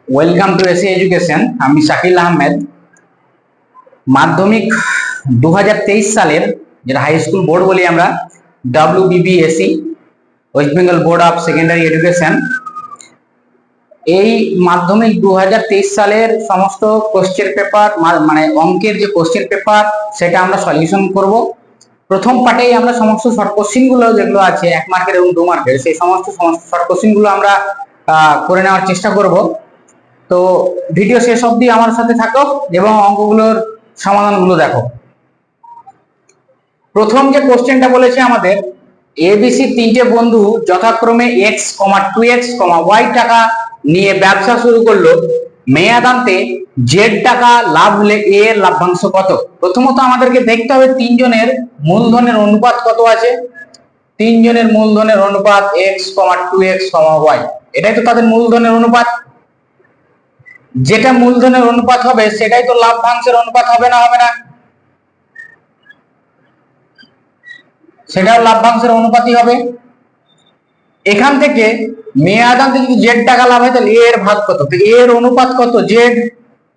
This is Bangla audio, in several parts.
Welcome to AC education. আমি শাকিল আহমেদ। মাধ্যমিক 2023 সালের যেটা হাই স্কুল বোর্ড বলি আমরা, WBBSE, West Bengal board of secondary education, এই মাধ্যমিক 2023 সালের সমস্ত কোশ্চেন পেপার, মানে অঙ্কের যে কোশ্চেন পেপার সেটা আমরা সলিউশন করব। প্রথম পার্টেই আমরা সমস্ত শর্ট কোশ্চেন গুলো যেগুলো আছে 1 মার্কের এবং 2 মার্কের, সেই সমস্ত শর্ট কোশ্চেন গুলো আমরা করে নেওয়ার চেষ্টা করব। তো ভিডিও শেষ অবধি আমার সাথে থাকো এবং অঙ্কগুলোর সমাধানগুলো দেখো। প্রথম যে কোশ্চেনটা বলেছে আমাদের, এবিসি তিনটে বন্ধু যথাক্রমে x, 2x, y টাকা নিয়ে ব্যবসা শুরু করলো। মেয়াদান্তে z টাকা লাভ হলে a এর লাভ্যাংশ কত? প্রথমত আমাদেরকে দেখতে হবে তিনজনের মূলধনের অনুপাত কত আছে। তিনজনের মূলধনের অনুপাত x, 2x, y, এটাই তো তাদের মূলধনের অনুপাত। যেটা মূলধনের অনুপাত হবে সেটাই তো লাভ্যাংশের অনুপাত হবে না? হবে না? সেটাও লাভ্যাংশের অনুপাতই হবে। এখান থেকে মেয়াদান্তে যদি জেড টাকা লাভ হয় তাহলে এর ভাগ কত, তো এর অনুপাত কত, জেড।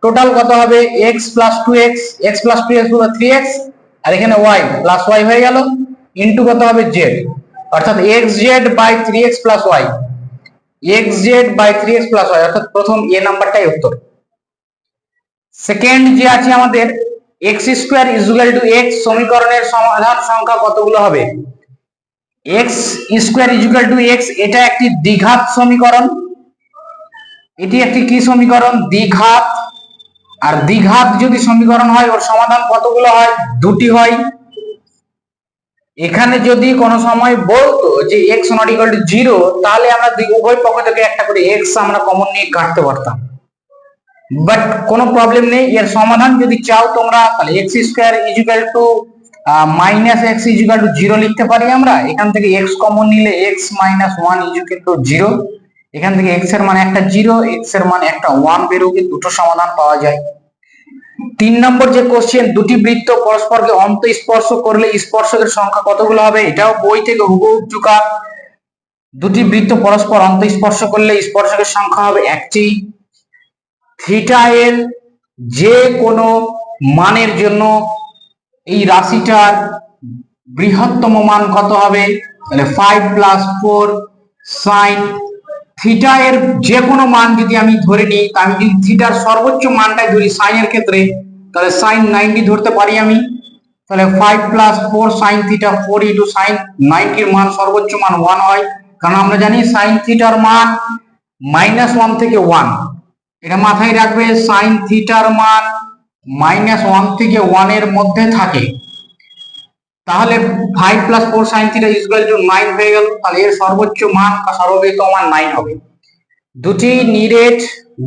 টোটাল কত হবে? x plus 2x, x plus 2x হলো 3x, আর এখানে y প্লাস y হয়ে গেল, ইনটু কত হবে, জেড, অর্থাৎ xz by 3x plus y, xz by 3x plus y, অর্থাৎ প্রথম এ নাম্বারটাই উত্তর। সেকেন্ড যে আছে আমাদের, x square equal to x সমীকরণের সমাধান সংখ্যা কতগুলো হবে? x square equal to x, এটা একটি দ্বিঘাত সমীকরণ। এটি একটি কি সমীকরণ? দ্বিঘাত। আর দ্বিঘাত যদি সমীকরণ হয় ওর সমাধান কতগুলো হয়? দুটি হয়। এখানে যদি কোনো সময় বলতো যে x নট ইকুয়াল টু 0, তাহলে আমরা উভয় পক্ষ থেকে একটা করে x আমরা কমন নিয়ে কাটতে পারতাম, বাট কোনো প্রবলেম নেই। এর সমাধান যদি চাও তোমরা, তাহলে x square equal to minus x equal to 0 লিখতে পারি আমরা। এখান থেকে x কমন নিলে x মাইনাস 1 ইকুয়াল টু 0। এখান থেকে x এর মান একটা 0, x এর মান একটা 1 বেরোবে, দুটো সমাধান পাওয়া যায়। 3 নম্বর যে কোশ্চেন, দুটি বৃত্ত পরস্পরকে অন্তঃস্পর্শ করলে স্পর্শকের সংখ্যা কতগুলো হবে? এটাও বই থেকে হুবহু চুকা। দুটি বৃত্ত পরস্পর অন্তঃস্পর্শ করলে স্পর্শকের সংখ্যা হবে একটি। থিটা এর যে কোনো মানের জন্য এই রাশিটার বৃহত্তম মান কত হবে? তাহলে 5 প্লাস 4 সাইন থিটা এর যে কোনো মান যদি আমি ধরে নিই, আমি যদি থিটার সর্বোচ্চ মানটাই ধরি সাইনের ক্ষেত্রে, তাহলে সাইন 90 ধরতে পারি আমি। তাহলে 5 plus 4 sine theta 4 into sign 90 এর মান সর্বোচ্চ মান 1 হয়, কারণ আমরা জানি সাইন থিটার মান -1 থেকে 1। এটা মাথায় রাখবে, সাইন থিটার মান -1 থেকে 1 এর মধ্যে থাকে। তাহলে 5 plus 4 sine theta equal to 9 হয়ে গেল। তাহলে এর সর্বোচ্চ মান বা সর্ববৃহত্তম মান 9 হবে। দুটি নিরেট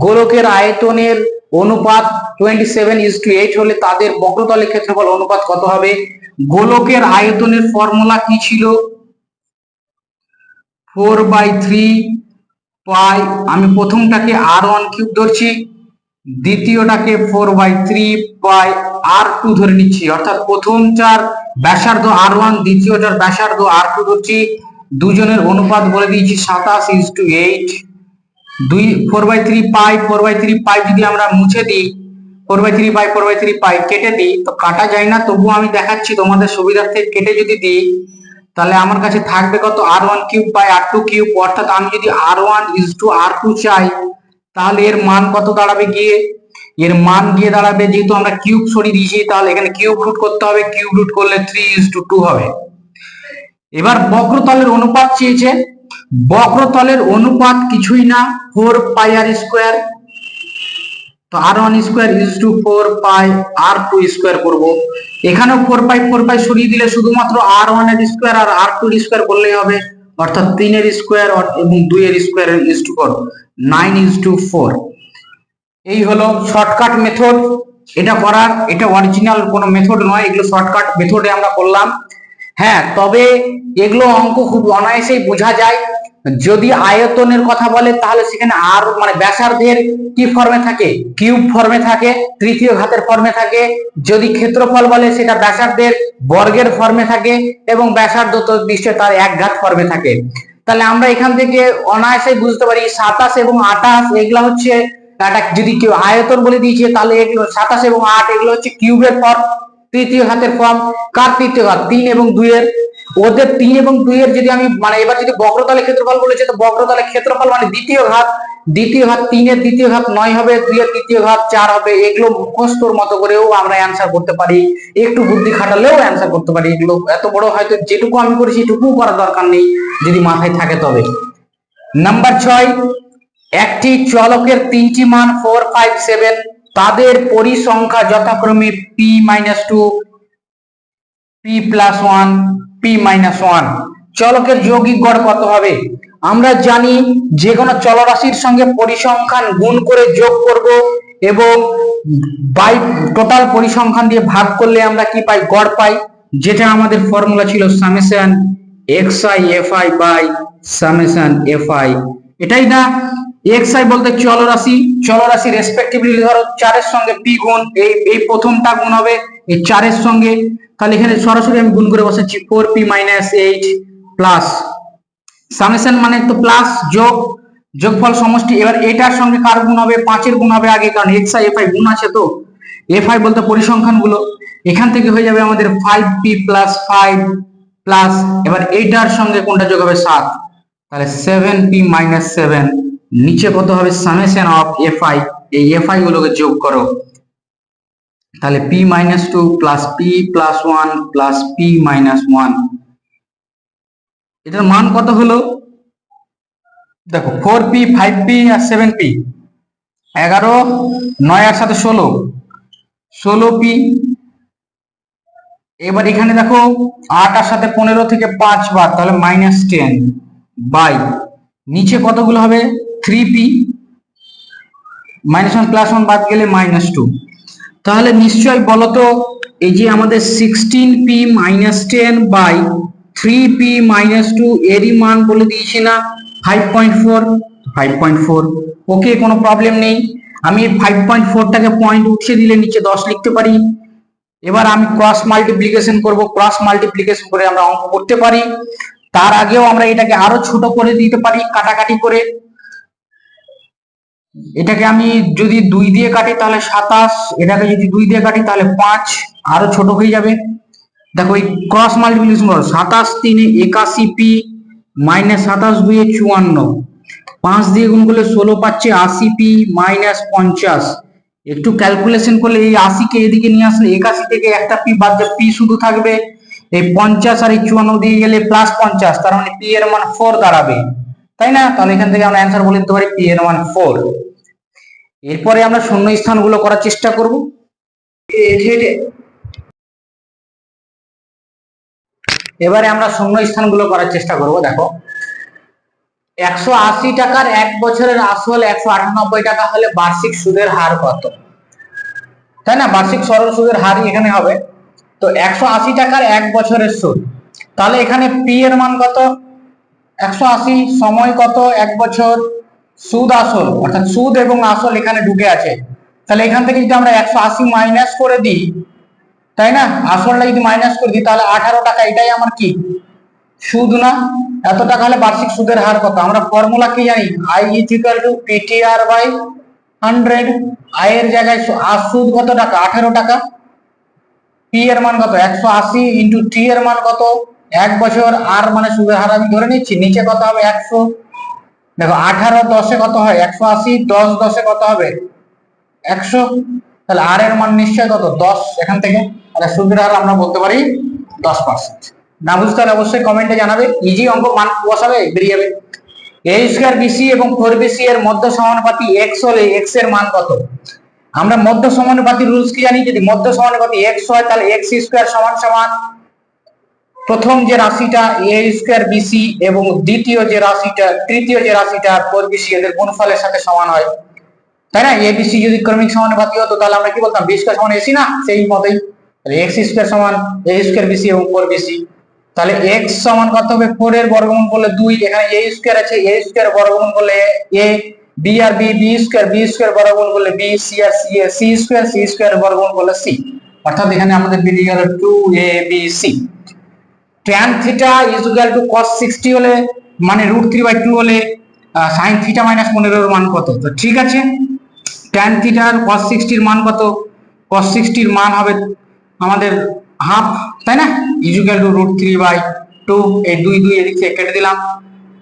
গোলকের আয়তনের অনুপাত 27:8 হলে তাদের বক্রতলের ক্ষেত্রফল অনুপাত কত হবে? গোলকের আয়তনের ফর্মুলা কি ছিল? 4/3 পাই, আমি প্রথমটাকে r1 কিউব ধরছি, দ্বিতীয়টাকে 4/3 পাই r2 ধরে নিচ্ছি, অর্থাৎ প্রথমটার ব্যাসার্ধ r1, দ্বিতীয়টার ব্যাসার্ধ r2 ধরছি। দুজনের অনুপাত বলে দিয়েছি 27:8। 4/3 পাই যদি আমরা মুছে দিই, 4/3 পাই কেটে দিই, তো কাটা যায় না, তবুও আমি দেখাচ্ছি তোমাদের সুবিধার্থে। কেটে যদি দিই তাহলে আমার কাছে থাকবে কত? r1 cube by r2 cube, অর্থাৎ আমি যদি r1 r2 চাই তাহলে এর মান কত দাঁড়াবে? গিয়ে এর মান গিয়ে দাঁড়াবে, যেহেতু আমরা কিউব সরিয়ে দিয়েছি তাহলে এখানে কিউব রুট করতে হবে, কিউব রুট করলে 3:2 হবে। এবার বক্রতলের অনুপাত চেয়েছে। বক্রতলের অনুপাত কিছুই না, 4 পাই r স্কয়ার। তো r1 square is to 4 pi r2 square করব। এখানেও 4 পাই সরিয়ে দিলে শুধুমাত্র r1 এর স্কয়ার আর r2 এর স্কয়ার করলেই হবে, অর্থাৎ 3 এর স্কয়ার এবং 2 এর স্কয়ার ইজ টু 9:4। এই হলো শর্টকাট মেথড এটা করার। এটা অরিজিনাল কোনো মেথড নয়, এগুলো শর্টকাট মেথডে আমরা করলাম। হ্যাঁ, তবে এগুলো অঙ্ক খুব অনায়াসেই বোঝা যায়। যদি আয়তনের কথা বলে তাহলে সেখানে আর মানে ব্যাসার্ধের কি ফর্মে থাকে? কিউব ফর্মে থাকে, তৃতীয় ঘাতের ফর্মে থাকে। যদি ক্ষেত্রফল বলে সেটা ব্যাসার্ধের বর্গের ফর্মে থাকে, এবং ব্যাসার্ধ তো নিশ্চয় তার এক ঘাত ফর্মে থাকে। তাহলে আমরা এখান থেকে অনায়াসেই বুঝতে পারি 27 এবং 28 এগুলা হচ্ছে এটা যদি কেউ আয়তন বলে দিয়েছে তাহলে এগুলো 27 এবং 8 এগুলো হচ্ছে কিউবের ফর্ম, তৃতীয় ঘাতের ফর্ম। কার তৃতীয় ঘাত? 3 এবং 2 এর। ওদের 3 এবং 2 এর যদি আমি মানে এবার যদি বক্রতলের ক্ষেত্রফল বলেছে তো বক্রতলের ক্ষেত্রফল মানে দ্বিতীয় ঘাত, 3 এর দ্বিতীয় ঘাত 9 হবে, 2 এর তৃতীয় ঘাত 4 হবে। এগুলো মুখস্থর মতো করেও আমরা অ্যান্সার করতে পারি, একটু বুদ্ধি খাটালেও অ্যান্সার করতে পারি। এগুলো এত বড় হয়তো যেটুকু আমি করেছি এটুকু করার দরকার নেই, যদি মাথায় থাকে তবে। নাম্বার 6, একটি চলকের 3টি মান 4, 5, 7, তাদের পরিসংখ্যা যথাক্রমে p-2, p+1, p-1। চলকের যৌগিক গড় কত হবে? আমরা জানি যে কোনো চলরাশির সঙ্গে পরিসংখ্যান গুণ করে যোগ করব এবং বাই টোটাল পরিসংখ্যান দিয়ে ভাগ করলে আমরা কি পাই? গড় পাই, যেটা আমাদের ফর্মুলা ছিল summation xi fi by summation fi। এটাই না? xi বলতে চলরাশি, চলরাশি রেসপেক্টিভলি ধরো 4 এর সঙ্গে p গুণ, এই প্রথমটা গুণ হবে এই 4 এর সঙ্গে, তাহলে এখানে সরাসরি আমি গুণ করে বসাচ্ছি 4p - 8 প্লাস সামেশন মানে তো প্লাস যোগ, যোগফল সমষ্টি। এবার এটার সঙ্গে কার গুণ হবে? 5 এর গুণ হবে আগে, কারণ xi fi গুণ আছে, তো fi বলতে পরিসংখ্যান গুলো। এখান থেকে হয়ে যাবে আমাদের 5p + 5 প্লাস, এবার এইটার সঙ্গে কোনটা যোগ হবে? 7, তাহলে 7p - 7। নিচে কত হবে? সামেশন অফ fi, এই fi গুলোকে যোগ করো, তাহলে p-2 plus p+1 plus p-1। এটার মান কত হলো? দেখো 4p, 5p আর 7p, 11, 9 আর 7 16, 16p। এবার এখানে দেখো 8 আর 7 15 থেকে 5 বার, তাহলে -10 বাই নিচে কতগুলো হবে? 3p, -1 + 1 বাদ গেলে -2। তাহলে নিশ্চয়ই বলতো এই যে আমাদের 16p - 10 বাই 3p - 2 এরই মান বলে দিয়েছি না 5.4, 5.4। ওকে, কোনো প্রবলেম নেই। আমি 5.4টাকে পয়েন্ট উঠিয়ে দিলে নিচে 10 লিখতে পারি। এবার আমি ক্রস মাল্টিপ্লিকেশন করব, ক্রস মাল্টিপ্লিকেশন করে আমরা অঙ্ক করতে পারি। তার আগেও আমরা এটাকে আরো ছোট করে দিতে পারি কাটাকাটি করে। এটাকে আমি যদি 2 দিয়ে কাটি তাহলে 27, এটাকে যদি 2 দিয়ে কাটি তাহলে 5, আরো ছোট হয়ে যাবে। দেখো এই ক্রস মাল্টিপ্লিকেশন করো, 27 3 81p - 27 2 54, 5 দিয়ে গুণ করলে 16 পাচ্ছে, 80p - 50। একটু ক্যালকুলেশন করলে এই 80 কে এদিকে নিয়ে আসলে 81 থেকে একটা p বাদ দিয়ে p শুধু থাকবে। এই 50 আর এই 54 দিয়ে গেলে +50, তার মানে p এর মান 4 দাঁড়াবে, তাই না? তাহলে এখান থেকে আমরা অ্যান্সার বলে দিতে পারি p এর মান 4। এরপরে আমরা শূন্য স্থানগুলো করার চেষ্টা করব। এবারে আমরা শূন্য স্থানগুলো করার চেষ্টা করব। দেখো 180 টাকার 1 বছরের আসল 198 টাকা হলে বার্ষিক সুদের হার কত? তাই না? বার্ষিক সরল সুদের হারই এখানে হবে। তো 180 টাকার 1 বছরের সুদ, তাহলে এখানে p এর মান কত? 180, সময় কত? 1 বছর, সুদ আসল, অর্থাৎ সুদ এবং আসল এখানে ঢুকে আছে। তাহলে এখান থেকে যদি আমরা 180 মাইনাস করে দিই, তাই না, আসলটা যদি মাইনাস করে দিই তাহলে 18 টাকা, এটাই আমার কি সুদ না? এত টাকা হলে বার্ষিক সুদের হার কত? আমরা ফর্মুলা কি জানি? i = ptr/100। i এর জায়গায় সুদ কত টাকা? 18 টাকা। p এর মান কত? 180 ইন্টু t এর মান কত? 1 বছর। আর মানে সুদের হার আমি ধরে নিচ্ছি, নিচে কত হবে? 100। দেখো 18 10 এ কত হয়? 180, 10 10 এ কত হবে? 100। তাহলে আর এর মান নিশ্চয় কত? 10। এখান থেকে তাহলে সুদের হার আমরা বলতে পারি 10%। না বুঝতে হলে অবশ্যই কমেন্টে জানাবে, ইজি অঙ্ক, মান বসাবে বেরিয়ে যাবে। a² bc এবং 4bc এর মধ্য সমানুপাতি x হলে x এর মান কত? আমরা মধ্য সমানুপাতি রুলস কি জানি? যদি মধ্য সমানুপাতি x হয় তাহলে x² সমান প্রথম যে রাশিটা a² bc এবং তৃতীয় যে রাশিটা 4bc এদের গুণফলের সাথে সমান হয়, তাই না? abc যদি ক্রমিক সমানুপাতি হতো তাহলে আমরা কি বলতাম? b² = ac না? সেই মতই তাহলে x² সমান a² bc এবং 4bc। তাহলে x সমান কত হবে? 4 এর বর্গমূল করলে 2, এখানে a² আছে, a² বর্গমূল করলে a, b আর b² বর্গমূল করলে b, c আর c² বর্গমূল করলে c, অর্থাৎ এখানে আমাদের বেরিয়ে গেল 2abc। tan θ = cos 60 হলে মানে √3/2 হলে sin θ - 15 এর মান কত? তো ঠিক আছে, tan থিটার cos 60 এর মান কত? cos 60 এর মান হবে আমাদের হাফ, তাই না, ইকুয়াল টু √3/2। এই 2 2 এদিক থেকে কেটে দিলাম।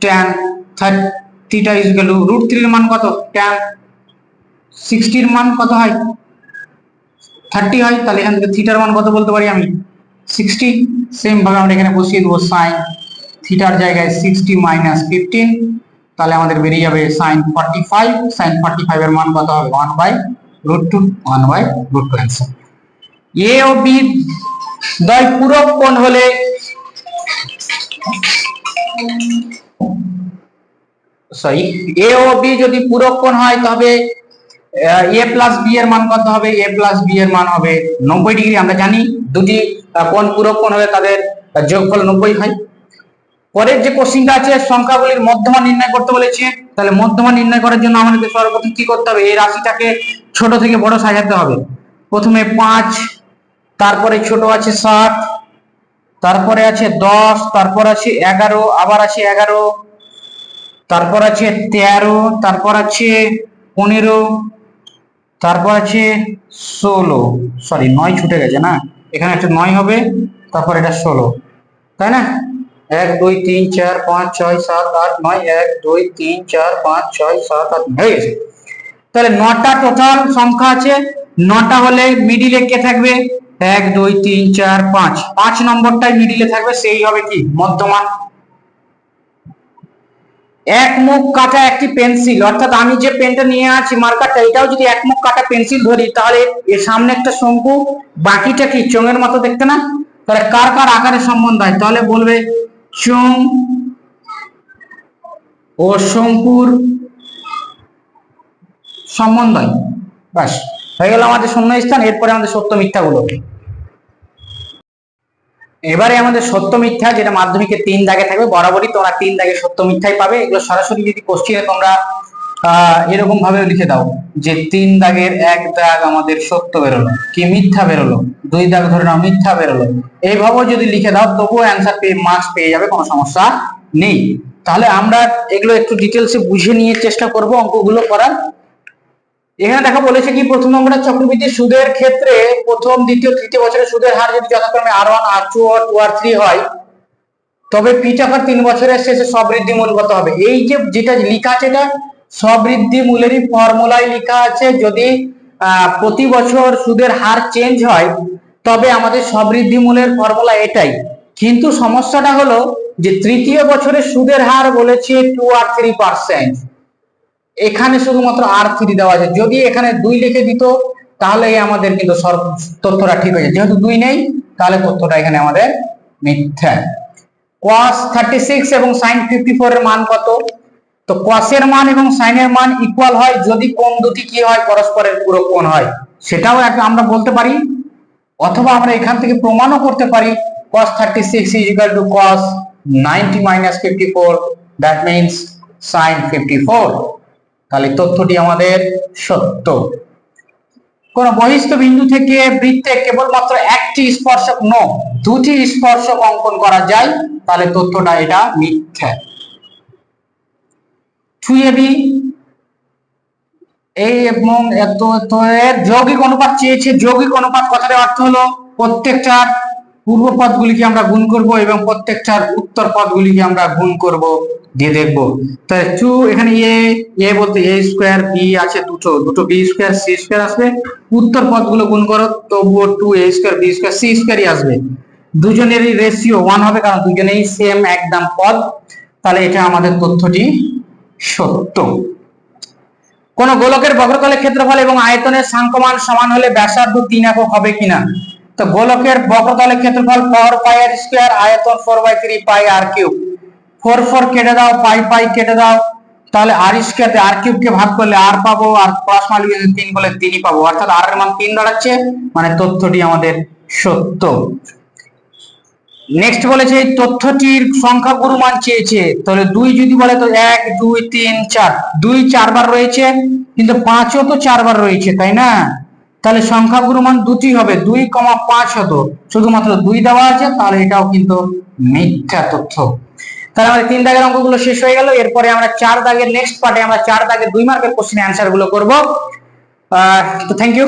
tan থিটা ইকুয়াল টু √3 এর মান কত? tan 60 এর মান কত হয়? 30 হয়। তাহলে এখান থেকে থিটার মান কত বলতে পারি আমি? 60। সেম ভাবে আমরা এখানে বসিয়ে দেবো sin থিটার জায়গায় 60 মাইনাস 15, তাহলে আমাদের বেরিয়ে যাবে sin 45। sin 45 এর মান কত হবে? 1/√2। 1/√2 অ্যান্সার। এ ও বি দ্বয় পূরক কোণ হলে এ ও বি যদি পূরক কোণ হয় তবে এ প্লাস বি এর মান কত হবে? এ প্লাস বি এর মান হবে 90 ডিগ্রি। আমরা জানি দুটি কোণ পূরক কোণ হলে তাদের যোগফল 90 হয়। পরের যে কোশ্চেনটা আছে সংখ্যাগুলির মধ্যমান নির্ণয় করতে বলেছে। তাহলে মধ্যমান নির্ণয় করার জন্য আমাদের সর্বপ্রথম কি করতে হবে? এই রাশিটাকে ছোট থেকে বড় সাজাতে হবে। প্রথমে 5, তারপরে ছোট আছে 7, তারপরে আছে 10, তারপর আছে 11, আবার আছে 11, তারপর আছে 13, তারপর আছে 15, তারপর আছে 16, সরি 9 ছুটে গেছে না, এখানে একটা 9 হবে, তারপর এটা 16, তাই না? 1 2 3 4 5 6 7 8 9, 1 2 3 4 5 6 7 8 হয়ে গেছে। তাহলে 9টা টোটাল সংখ্যা আছে। 9টা হলে মিডিলে কে থাকবে? 1 2 3 4 5, 5 নম্বরটাই মিডিলে থাকবে, সেই হবে কি? মধ্যমান। এক মুখ কাটা একটি পেন্সিল, অর্থাৎ আমি যে পেনটা নিয়ে আছি মার্কারটা, এটাও যদি এক মুখ কাটা পেন্সিল ধরি তাহলে এর সামনে একটা শঙ্কু, বাকিটা কি চোঙের মতো দেখতে না? তাহলে কার কার আকারের সম্বন্ধ হয়? তাহলে বলবে চোঙ ও শঙ্কুর সম্বন্ধ হয়। বাস হয়ে গেল আমাদের শূন্যস্থান। এরপরে আমাদের সত্য মিথ্যা গুলো। এবারে আমাদের সত্য মিথ্যা, যেটা মাধ্যমিকে 3 দাগে থাকবে, বরাবরই তোমরা 3 দাগে সত্য মিথ্যাই পাবে। এগুলো সরাসরি যদি কোশ্চেনে তোমরা এরকম ভাবে লিখে দাও যে 3 দাগের 1 দাগ আমাদের সত্য বেরোলো, কি মিথ্যা বেরোলো, 2 দাগ ধরে নাও মিথ্যা বেরোলো, এইভাবেও যদি লিখে দাও তবুও অ্যান্সার পেয়ে মার্কস পেয়ে যাবে, কোনো সমস্যা নেই। তাহলে আমরা এগুলো একটু ডিটেলসে বুঝে নিয়ে চেষ্টা করব অঙ্কগুলো করার। এখানে দেখা বলেছে কি, প্রথম নম্বরে চক্রবৃদ্ধি সুদের ক্ষেত্রে প্রথম, দ্বিতীয়, তৃতীয় বছরের সুদের হার যদি যথাক্রমে R1 R2 আর 2 R3 হয়, তবে পি টাকার 3 বছরের শেষে সবৃদ্ধি মূল কত হবে? এই যে যেটা লেখা আছে এটা সবৃদ্ধি মূলেরই ফর্মুলায় লেখা আছে। যদি প্রতি বছর সুদের হার চেঞ্জ হয় তবে আমাদের সবৃদ্ধি মূলের ফর্মুলা এটাই। কিন্তু সমস্যাটা হলো যে তৃতীয় বছরের সুদের হার বলেছে 2 আর 3%, এখানে শুধুমাত্র R3 দেওয়া আছে। যদি এখানে 2 লিখে দিত তাহলে আমাদের কিন্তু তথ্যটা ঠিক হয়ে যায়। যেহেতু 2 নেই তাহলে তথ্যটা এখানে আমাদের মিথ্যা। cos 36 এবং sin 54 এর মান কত? তো cos এর মান এবং sin এর মান ইকুয়াল হয় যদি কোণ দুটি কি হয়? পরস্পরের পূরক কোণ হয়। সেটাও আমরা বলতে পারি, অথবা আমরা এখান থেকে প্রমাণও করতে পারি cos 36 is equal to cos 90 minus 54, that means sin 54। তাহলে তথ্যটি আমাদের সত্য। কোন বহিস্থ বিন্দু থেকে বৃত্তে কেবলমাত্র একটি স্পর্শক দুটি স্পর্শক অঙ্কন করা যায়, তাহলে তথ্যটা এটা মিথ্যা। 2ab এই এবং এত এর যৌগিক অনুপাত চেয়েছে। যৌগিক অনুপাত কথার অর্থ হলো প্রত্যেকটার পূর্ব পদগুলিকে আমরা গুণ করব এবং প্রত্যেকটার উত্তর পদগুলিকে আমরা গুণ করব, দিয়ে দেখব। তাহলে 2 এখানে এ বলতে a স্কয়ার, b আছে দুটো b স্কয়ার c স্কয়ার আসবে, উত্তর পদগুলো গুণ করো তবুও 2a square b square c স্কয়ারই আসবে। দুজনেরই রেশিও 1 হবে কারণ দুজনেই সেম একদম পদ। তাহলে এটা আমাদের তথ্যটি সত্য। কোন গোলকের বক্রতলের ক্ষেত্রফল এবং আয়তনের সাংখ্যমান সমান হলে ব্যাসার্ধ 3 একক হবে কিনা? তো গোলকের বক্রতলের ক্ষেত্রফল 4 পাই আর স্কয়ার, আয়তন 4/3 পাই আর কিউব। 4 4 কেটে দাও, পাই পাই কেটে দাও, তাহলে আর স্কয়ার আর কিউব কে ভাগ করলে আর পাবো, আর প্লাস মাল্টিপ্লিকেশন 3 করলে 3ই পাবো, অর্থাৎ আর এর মান 3 দাঁড়াচ্ছে, মানে তথ্যটি আমাদের সত্য। নেক্সট বলেছে এই তথ্যটির সংখ্যা গুরুমান চেয়েছে। তাহলে 2 যদি বলে তো 1 2 3 4, 2 4 বার রয়েছে কিন্তু 5ও তো 4 বার রয়েছে, তাই না? তাহলে সংখ্যা গুরুমান দুটি হবে, 2, 5 হতো, শুধুমাত্র 2 দেওয়া আছে, তাহলে এটাও কিন্তু মিথ্যা তথ্য। তাহলে আমাদের 3 দাগের অঙ্কগুলো শেষ হয়ে গেল। এরপরে আমরা 4 দাগের নেক্সট পার্টে আমরা 4 দাগের 2 মার্কের কোশ্চেনের অ্যানসার গুলো করব। তো থ্যাংক ইউ।